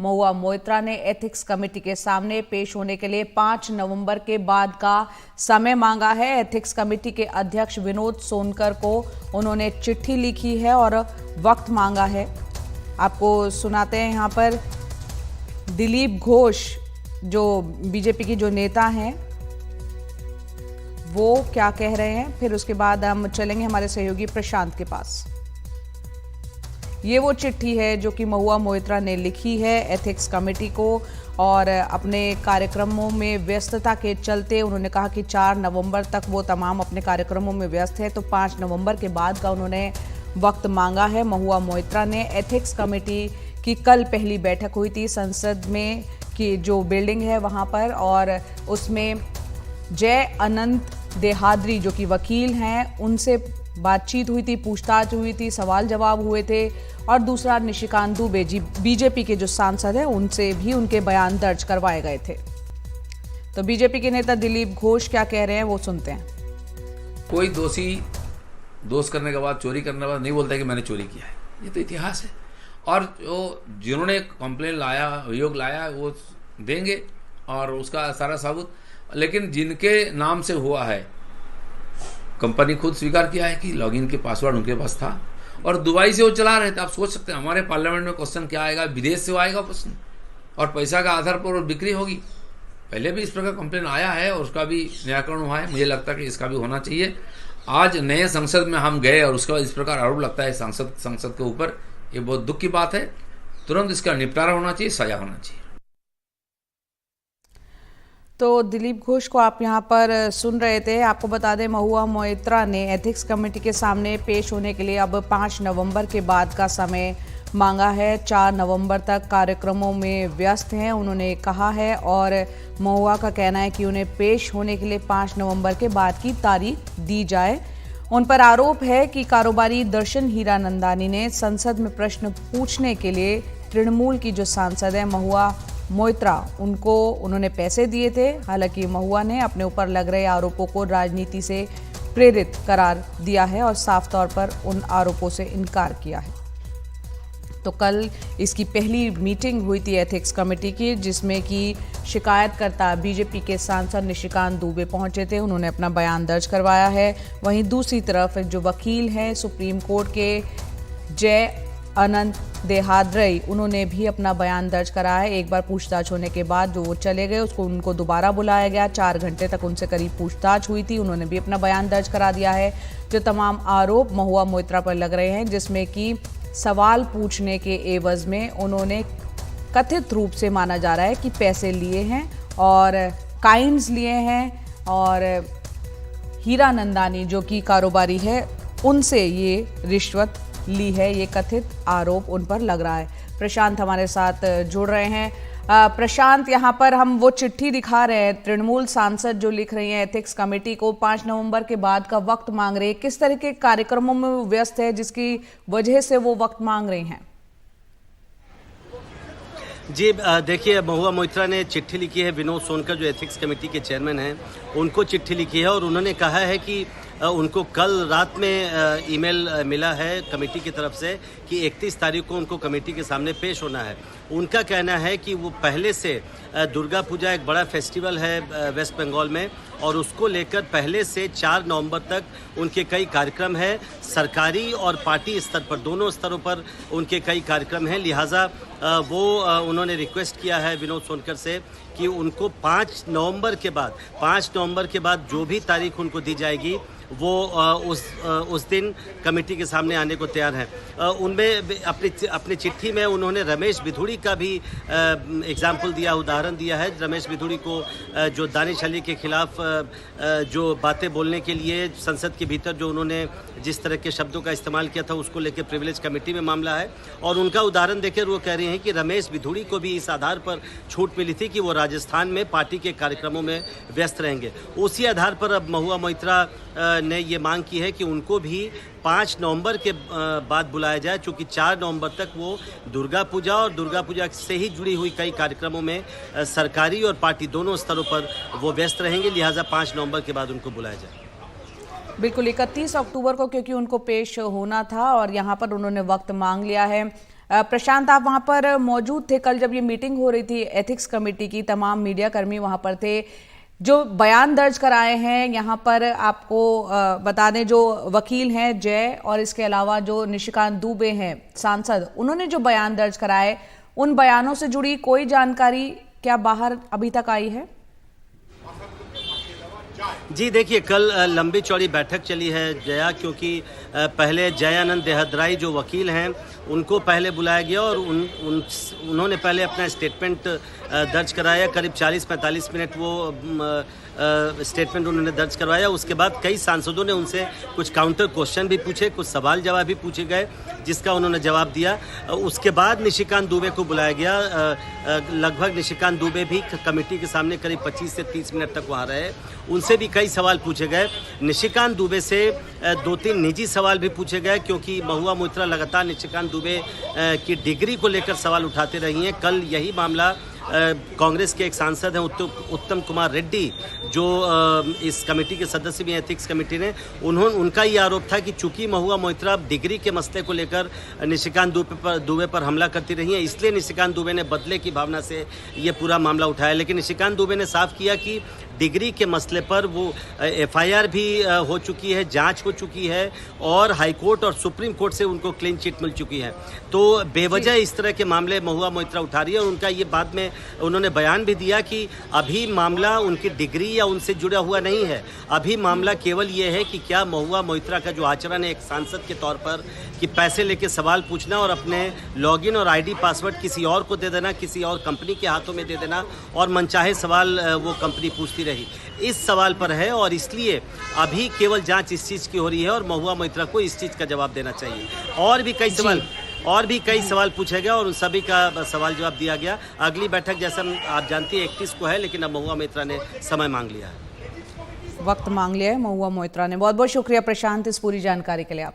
महुआ मोइत्रा ने ethics committee के सामने पेश होने के लिए 5 नवंबर के बाद का समय मांगा है। एथिक्स कमेटी के अध्यक्ष विनोद सोनकर को उन्होंने चिट्ठी लिखी है और वक्त मांगा है। आपको सुनाते हैं यहाँ पर दिलीप घोष जो बीजेपी की जो नेता हैं वो क्या कह रहे हैं, फिर उसके बाद हम चलेंगे हमारे सहयोगी प्रशांत के पास। ये वो चिट्ठी है जो कि महुआ मोइत्रा ने लिखी है एथिक्स कमेटी को और अपने कार्यक्रमों में व्यस्तता के चलते उन्होंने कहा कि 4 नवंबर तक वो तमाम अपने कार्यक्रमों में व्यस्त है, तो 5 नवंबर के बाद का उन्होंने वक्त मांगा है। महुआ मोइत्रा ने एथिक्स कमेटी की कल पहली बैठक हुई थी संसद में की जो बिल्डिंग है वहाँ पर, और उसमें जय अनंत देहाद्री जो कि वकील हैं उनसे बातचीत हुई थी, पूछताछ हुई थी, सवाल जवाब हुए थे, और दूसरा निशिकांत दुबे जी बीजेपी के जो सांसद हैं उनसे भी उनके बयान दर्ज करवाए गए थे। तो बीजेपी के नेता दिलीप घोष क्या कह रहे हैं वो सुनते हैं। कोई दोषी दोष करने के बाद, चोरी करने के बाद नहीं बोलता कि मैंने चोरी किया है, ये तो इतिहास है। और जो जिन्होंने कंप्लेन लाया, अभियोग लाया, वो देंगे और उसका सारा सबूत, लेकिन जिनके नाम से हुआ है कंपनी खुद स्वीकार किया है कि लॉगिन के पासवर्ड उनके पास था और दुबई से वो चला रहे थे। आप सोच सकते हैं हमारे पार्लियामेंट में क्वेश्चन क्या आएगा, विदेश से आएगा क्वेश्चन, और पैसा का आधार पर बिक्री होगी। पहले भी इस प्रकार कंप्लेन आया है और उसका भी निराकरण हुआ है। मुझे लगता है कि इसका भी होना चाहिए। आज नए संसद में हम गए और उसके बाद इस प्रकार आरोप लगता है संसद के ऊपर, ये बहुत दुख की बात है। तुरंत इसका निपटारा होना चाहिए, सजा होना चाहिए। तो दिलीप घोष को आप यहाँ पर सुन रहे थे। आपको बता दें महुआ मोइत्रा ने एथिक्स कमेटी के सामने पेश होने के लिए अब 5 नवंबर के बाद का समय मांगा है। 4 नवंबर तक कार्यक्रमों में व्यस्त हैं उन्होंने कहा है, और महुआ का कहना है कि उन्हें पेश होने के लिए 5 नवंबर के बाद की तारीख दी जाए। उन पर आरोप है कि कारोबारी दर्शन हीरानंदानी ने संसद में प्रश्न पूछने के लिए तृणमूल की जो सांसद है महुआ मोइत्रा उन्होंने पैसे दिए थे। हालांकि महुआ ने अपने ऊपर लग रहे आरोपों को राजनीति से प्रेरित करार दिया है और साफ तौर पर उन आरोपों से इनकार किया है। तो कल इसकी पहली मीटिंग हुई थी एथिक्स कमेटी की, जिसमें कि शिकायतकर्ता बीजेपी के सांसद निशिकांत दुबे पहुंचे थे, उन्होंने अपना बयान दर्ज करवाया है। वहीं दूसरी तरफ जो वकील हैं सुप्रीम कोर्ट के जय अनंत देहाद्री, उन्होंने भी अपना बयान दर्ज कराया है। एक बार पूछताछ होने के बाद जो वो चले गए उनको दोबारा बुलाया गया। 4 घंटे तक उनसे करीब पूछताछ हुई थी, उन्होंने भी अपना बयान दर्ज करा दिया है। जो तमाम आरोप महुआ मोइत्रा पर लग रहे हैं, जिसमें कि सवाल पूछने के एवज में उन्होंने कथित रूप से माना जा रहा है कि पैसे लिए हैं और काइंस लिए हैं, और हीरानंदानी जो कि कारोबारी है उनसे ये रिश्वत ली है, ये कथित आरोप उन पर लग रहा है। प्रशांत हमारे साथ जुड़ रहे हैं। प्रशांत, यहाँ पर हम वो चिट्ठी दिखा रहे हैं, तृणमूल सांसद जो लिख रही हैं एथिक्स कमेटी को 5 नवंबर के बाद का वक्त मांग रहे हैं। किस तरह के कार्यक्रमों में वो व्यस्त है जिसकी वजह से वो वक्त मांग रही हैं? जी देखिए, महुआ मोइत्रा ने चिट्ठी लिखी है। विनोद सोनकर जो एथिक्स कमेटी के चेयरमैन हैं उनको चिट्ठी लिखी है, और उन्होंने कहा है कि उनको कल रात में ईमेल मिला है कमेटी की तरफ से कि 31 तारीख को उनको कमेटी के सामने पेश होना है। उनका कहना है कि वो पहले से दुर्गा पूजा एक बड़ा फेस्टिवल है वेस्ट बंगाल में, और उसको लेकर पहले से 4 नवंबर तक उनके कई कार्यक्रम हैं। सरकारी और पार्टी स्तर पर, दोनों स्तरों पर उनके कई कार्यक्रम हैं। लिहाजा वो उन्होंने रिक्वेस्ट किया है विनोद सोनकर से कि उनको 5 नवंबर के बाद जो भी तारीख उनको दी जाएगी वो उस दिन कमेटी के सामने आने को तैयार हैं। उनमें अपनी चिट्ठी में उन्होंने रमेश बिधूड़ी का भी एग्जाम्पल दिया, उदाहरण दिया है। रमेश बिधूड़ी को जो दानिश अली के खिलाफ जो बातें बोलने के लिए संसद के भीतर जो उन्होंने जिस तरह के शब्दों का इस्तेमाल किया था, उसको लेकर प्रिविलेज कमेटी में मामला है। और उनका उदाहरण देकर वो कह रहे हैं कि रमेश बिधूड़ी को भी इस आधार पर छूट मिली थी कि वो राजस्थान में पार्टी के कार्यक्रमों में व्यस्त रहेंगे। उसी आधार पर अब महुआ मोइत्रा ने ये मांग की है कि उनको भी 5 नवंबर के बाद बुलाया जाए, चूँकि 4 नवंबर तक वो दुर्गा पूजा और दुर्गा पूजा से ही जुड़ी हुई कई कार्यक्रमों में सरकारी और पार्टी दोनों स्तरों पर वो व्यस्त रहेंगे। लिहाजा 5 नवंबर के बाद उनको बुलाया जाए। बिल्कुल 31 अक्टूबर को क्योंकि उनको पेश होना था और यहाँ पर उन्होंने वक्त मांग लिया है। प्रशांत, आप वहां पर मौजूद थे कल जब ये मीटिंग हो रही थी एथिक्स कमेटी की, तमाम मीडिया कर्मी वहां पर थे। जो बयान दर्ज कराए हैं यहाँ पर आपको बता दें, जो वकील हैं जय और इसके अलावा जो निशिकांत दुबे हैं सांसद, उन्होंने जो बयान दर्ज कराए, उन बयानों से जुड़ी कोई जानकारी क्या बाहर अभी तक आई है? जी देखिए, कल लंबी चौड़ी बैठक चली है जया, क्योंकि पहले जयानंद देहदराई जो वकील हैं उनको पहले बुलाया गया और उन्होंने पहले अपना स्टेटमेंट दर्ज कराया। करीब 40-45 मिनट वो स्टेटमेंट उन्होंने दर्ज करवाया। उसके बाद कई सांसदों ने उनसे कुछ काउंटर क्वेश्चन भी पूछे, कुछ सवाल जवाब भी पूछे गए, जिसका उन्होंने जवाब दिया। उसके बाद निशिकांत दुबे को बुलाया गया। लगभग निशिकांत दुबे भी कमेटी के सामने करीब 25 से 30 मिनट तक वहाँ रहे। उनसे भी कई सवाल पूछे गए। निशिकांत दुबे से 2-3 निजी सवाल भी पूछे गए, क्योंकि महुआ मोइत्रा लगातार निशिकांत दुबे की डिग्री को लेकर सवाल उठाते रही हैं। कल यही मामला कांग्रेस के एक सांसद हैं उत्तम कुमार रेड्डी, जो इस कमेटी के सदस्य भी हैं एथिक्स कमेटी ने, उनका ये आरोप था कि चूंकि महुआ मोइत्रा डिग्री के मसले को लेकर निशिकांत दुबे पर हमला करती रही हैं, इसलिए निशिकांत दुबे ने बदले की भावना से ये पूरा मामला उठाया। लेकिन निशिकांत दुबे ने साफ किया कि डिग्री के मसले पर वो एफआईआर भी हो चुकी है, जांच हो चुकी है और हाईकोर्ट और सुप्रीम कोर्ट से उनको क्लीन चिट मिल चुकी है। तो बेवजह इस तरह के मामले महुआ मोइत्रा उठा रही है। और उनका ये बाद में उन्होंने बयान भी दिया कि अभी मामला उनकी डिग्री या उनसे जुड़ा हुआ नहीं है। अभी मामला केवल ये है कि क्या महुआ मोइत्रा का जो आचरण है एक सांसद के तौर पर, कि पैसे लेके सवाल पूछना और अपने लॉगिन और आईडी पासवर्ड किसी और को दे देना, किसी और कंपनी के हाथों में दे देना और मनचाहे सवाल वो कंपनी पूछती रही, इस सवाल पर है। और इसलिए अभी केवल जांच इस चीज़ की हो रही है और महुआ मोइत्रा को इस चीज़ का जवाब देना चाहिए। और भी कई सवाल पूछे गए और उन सभी का सवाल जवाब दिया गया। अगली बैठक जैसा आप जानती हैं 31 को है, लेकिन अब महुआ मोइत्रा ने समय मांग लिया है, वक्त मांग लिया है महुआ मोइत्रा ने। बहुत बहुत शुक्रिया प्रशांत इस पूरी जानकारी के लिए। आप